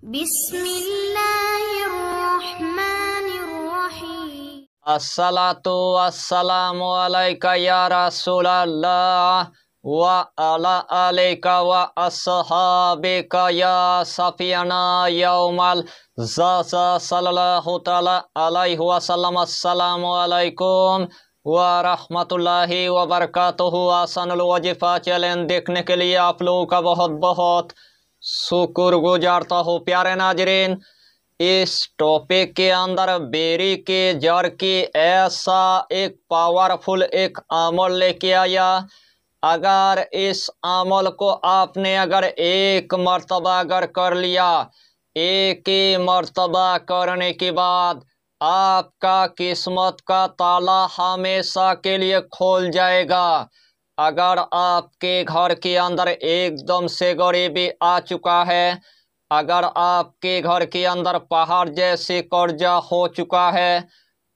बिस्मिल्लाहिर्रहमानिर्रहीम। अस्सलातु वस्सलामु अलैका या रसूलल्लाह व अला अलैका व अस्हाबिका या सफियाना यौमल ज़ाज़ा सल्लल्लाहु तआला अलैहि वसल्लम। अस्सलामु अलैकुम व रहमतुल्लाहि व बरकातुहू। आसानुल वजीफा चैलेंज देखने के लिए आप लोगों का बहुत बहुत शुक्र गुजारता हूँ। प्यारे नाजरीन, इस टॉपिक के अंदर बेरी के जड़ की ऐसा एक पावरफुल एक अमल लेके आया। अगर इस अमल को आपने अगर एक मर्तबा अगर कर लिया, एक ही मर्तबा करने के बाद आपका किस्मत का ताला हमेशा के लिए खोल जाएगा। अगर आपके घर के अंदर एकदम से गरीबी आ चुका है, अगर आपके घर के अंदर पहाड़ जैसे कर्जा हो चुका है,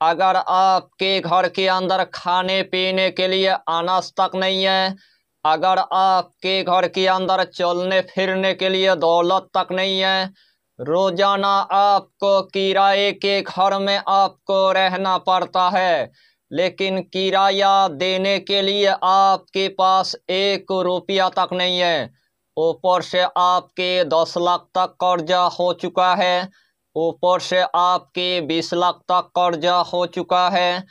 अगर आपके घर के अंदर खाने पीने के लिए अनाज तक नहीं है, अगर आपके घर के अंदर चलने फिरने के लिए दौलत तक नहीं है, रोजाना आपको किराए के घर में आपको रहना पड़ता है, लेकिन किराया देने के लिए आपके पास 1 रुपया तक नहीं है, ऊपर से आपके 10 लाख तक कर्जा हो चुका है, ऊपर से आपके 20 लाख तक कर्जा हो चुका है,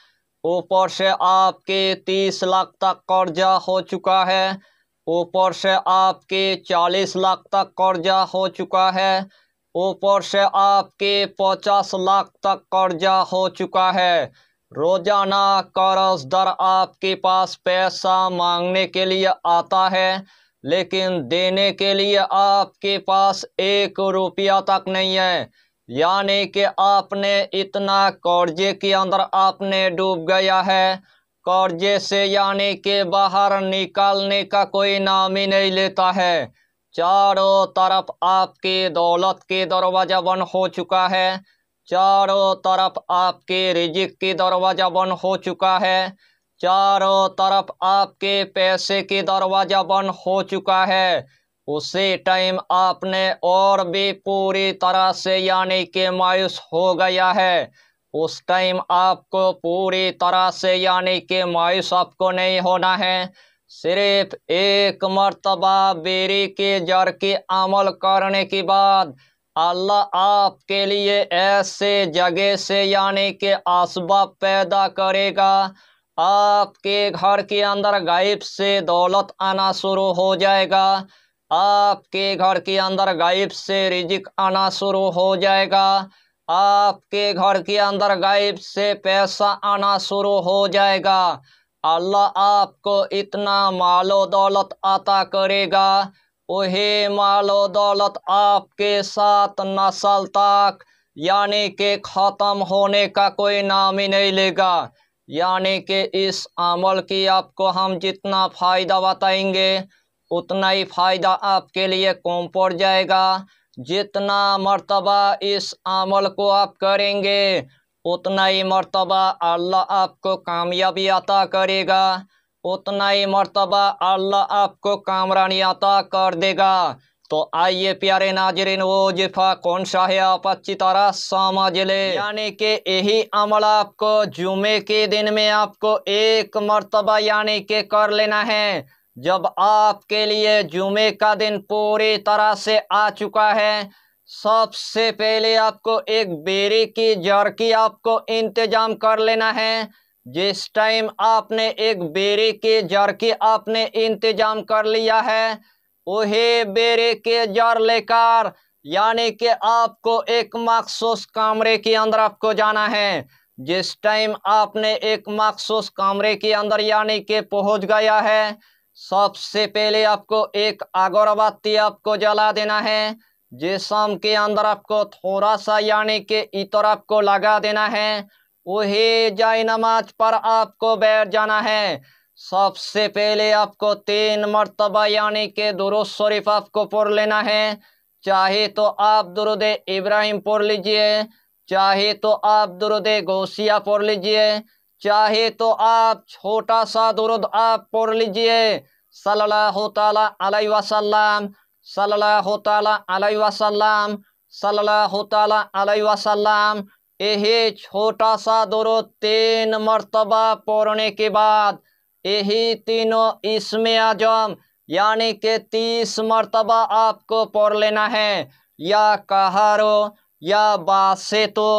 ऊपर से आपके 30 लाख तक कर्जा हो चुका है, ऊपर से आपके 40 लाख तक कर्जा हो चुका है, ऊपर से आपके 50 लाख तक कर्जा हो चुका है। रोजाना कर्जदार आपके पास पैसा मांगने के लिए आता है, लेकिन देने के लिए आपके पास 1 रुपया तक नहीं है। यानी कि आपने इतना कर्जे के अंदर आपने डूब गया है, कर्जे से यानी कि बाहर निकालने का कोई नाम ही नहीं लेता है। चारों तरफ आपके दौलत के दरवाजा बंद हो चुका है, चारों तरफ आपके रिजिक के दरवाजा बंद हो चुका है, चारों तरफ आपके पैसे के दरवाजा बंद हो चुका है। उसी टाइम आपने और भी पूरी तरह से यानी कि मायूस हो गया है। उस टाइम आपको पूरी तरह से यानी कि मायूस आपको नहीं होना है। सिर्फ एक मर्तबा बेरी के जड़ के अमल करने के बाद अल्लाह आपके लिए ऐसे जगह से यानी कि असबाब पैदा करेगा, आपके घर के अंदर गायब से दौलत आना शुरू हो जाएगा, आपके घर के अंदर गायब से रिजिक आना शुरू हो जाएगा, आपके घर के अंदर गायब से पैसा आना शुरू हो जाएगा। अल्लाह आपको इतना मालो दौलत अता करेगा, वही मालो दौलत आपके साथ नस्ल तक यानी कि ख़त्म होने का कोई नाम ही नहीं लेगा। यानी कि इस अमल की आपको हम जितना फ़ायदा बताएंगे उतना ही फ़ायदा आपके लिए कम पड़ जाएगा। जितना मर्तबा इस अमल को आप करेंगे उतना ही मर्तबा अल्लाह आपको कामयाबी अता करेगा, उतना ही मर्तबा अल्लाह आपको कामरानी अता कर देगा। तो आइए प्यारे नाजरीन, वो वजीफा कौन सा है आप अच्छी तरह समझ ले। यानी कि यही अमल आपको जुमे के दिन में आपको एक मर्तबा यानी कि कर लेना है। जब आपके लिए जुमे का दिन पूरी तरह से आ चुका है, सबसे पहले आपको एक बेरी की जड़ की आपको इंतजाम कर लेना है। जिस टाइम आपने एक बेरी की जड़ की आपने इंतजाम कर लिया है, वही बेरी के जड़ लेकर यानी कि आपको एक मखसूस कमरे के अंदर आपको जाना है। जिस टाइम आपने एक मखसूस कमरे के अंदर यानी कि पहुंच गया है, सबसे पहले आपको एक अगरबत्ती आपको जला देना है। जिस्म के अंदर आपको थोड़ा सा यानी कि इतर आपको लगा देना है। वही जाय नमाज पर आपको बैठ जाना है। सबसे पहले आपको 3 मर्तबा यानी कि दुरूद शरीफ आपको पढ़ लेना है। चाहे तो आप दुरूद इब्राहिम पढ़ लीजिए, चाहे तो आप दुरूद गौसिया पढ़ लीजिए, चाहे तो आप छोटा सा दुरूद आप पढ़ लीजिए, सल्लल्लाहु ताला अलैहि वसल्लम, सल्लल्लाहु ताला अलैहि वसल्लम, सल्लल्लाहु ताला अलैहि वसल्लम। यही छोटा सा दुरूद 3 मर्तबा पढ़ने के बाद यही तीनों इस्मे आजम यानी कि 30 मर्तबा आपको पढ़ लेना है। या कहारो, या बासेतो,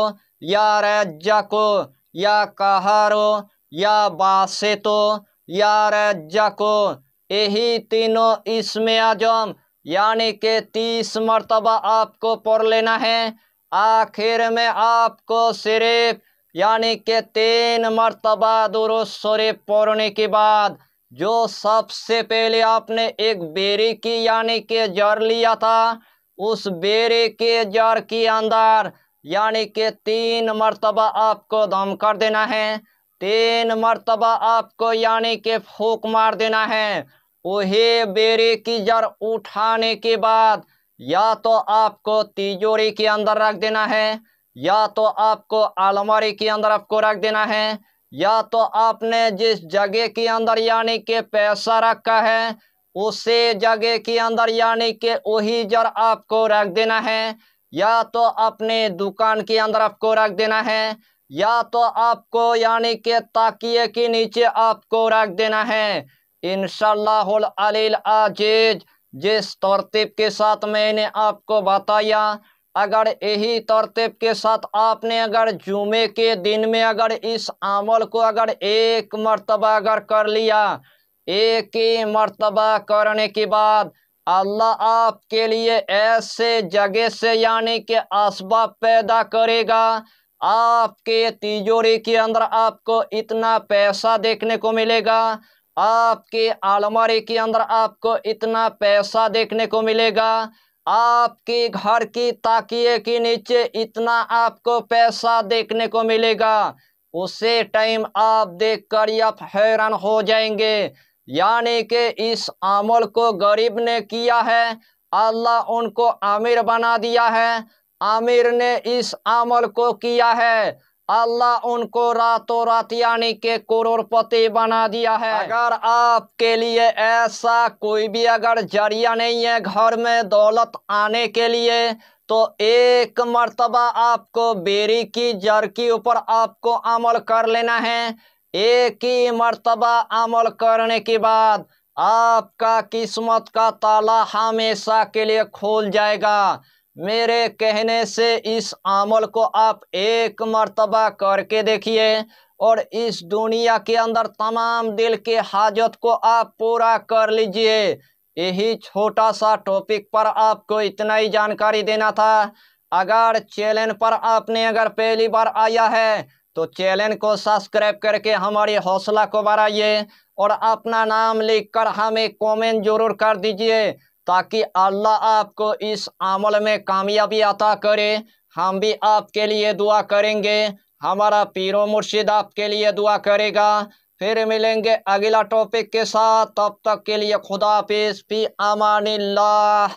या रज्जाको, या कहारो, या बासेतो, या रज्जाको। यही तीनों इस्मे आजम यानी कि 30 मर्तबा आपको पढ़ लेना है। आखिर में आपको सिर्फ यानी कि 3 मर्तबा दुरूद शरीफ पढ़ने के बाद जो सबसे पहले आपने एक बेरी की यानी कि जड़ लिया था, उस बेरी के जड़ के अंदर यानी कि 3 मर्तबा आपको दम कर देना है। 3 मर्तबा आपको यानी कि फूंक मार देना है। वही बेरी की जड़ उठाने के बाद या तो आपको तिजोरी के अंदर रख देना है, या तो आपको अलमारी के अंदर आपको रख देना है, या तो आपने जिस जगह के अंदर यानी कि पैसा रखा है उसी जगह के अंदर यानी कि वही जड़ आपको रख देना है, या तो अपने दुकान के अंदर आपको रख देना है, या तो आपको यानी कि ताकिए के नीचे आपको रख देना है। इंशाअल्लाहुल अलील अजीज जिस तरतीब के साथ मैंने आपको बताया, अगर यही तरतीब के साथ आपने अगर जुमे के दिन में अगर इस अमल को अगर 1 मर्तबा अगर कर लिया, 1 ही मर्तबा करने के बाद अल्लाह आपके लिए ऐसे जगह से यानी कि असबाब पैदा करेगा, आपके तिजोरी के अंदर आपको इतना पैसा देखने को मिलेगा, आपके अलमारी के अंदर आपको इतना पैसा देखने को मिलेगा, आपके घर की ताकिए के नीचे इतना आपको पैसा देखने को मिलेगा। उसे टाइम आप देखकर आप हैरान हो जाएंगे। यानी कि इस अमल को गरीब ने किया है, अल्लाह उनको अमीर बना दिया है। अमीर ने इस अमल को किया है, अल्लाह उनको रातों रात यानी कि करोड़पति बना दिया है। अगर आपके लिए ऐसा कोई भी अगर जरिया नहीं है घर में दौलत आने के लिए, तो 1 मर्तबा आपको बेरी की जड़ के ऊपर आपको अमल कर लेना है। 1 ही मर्तबा अमल करने के बाद आपका किस्मत का ताला हमेशा के लिए खुल जाएगा। मेरे कहने से इस अमल को आप 1 मर्तबा करके देखिए और इस दुनिया के अंदर तमाम दिल के हाजत को आप पूरा कर लीजिए। यही छोटा सा टॉपिक पर आपको इतना ही जानकारी देना था। अगर चैनल पर आपने अगर पहली बार आया है तो चैनल को सब्सक्राइब करके हमारी हौसला को बढ़ाइए और अपना नाम लिखकर हमें कमेंट जरूर कर दीजिए, ताकि अल्लाह आपको इस अमल में कामयाबी अता करे। हम भी आपके लिए दुआ करेंगे, हमारा पीरो मुर्शिद आपके लिए दुआ करेगा। फिर मिलेंगे अगला टॉपिक के साथ, तब तक के लिए खुदा हाफिज़, फी अमानिल्लाह।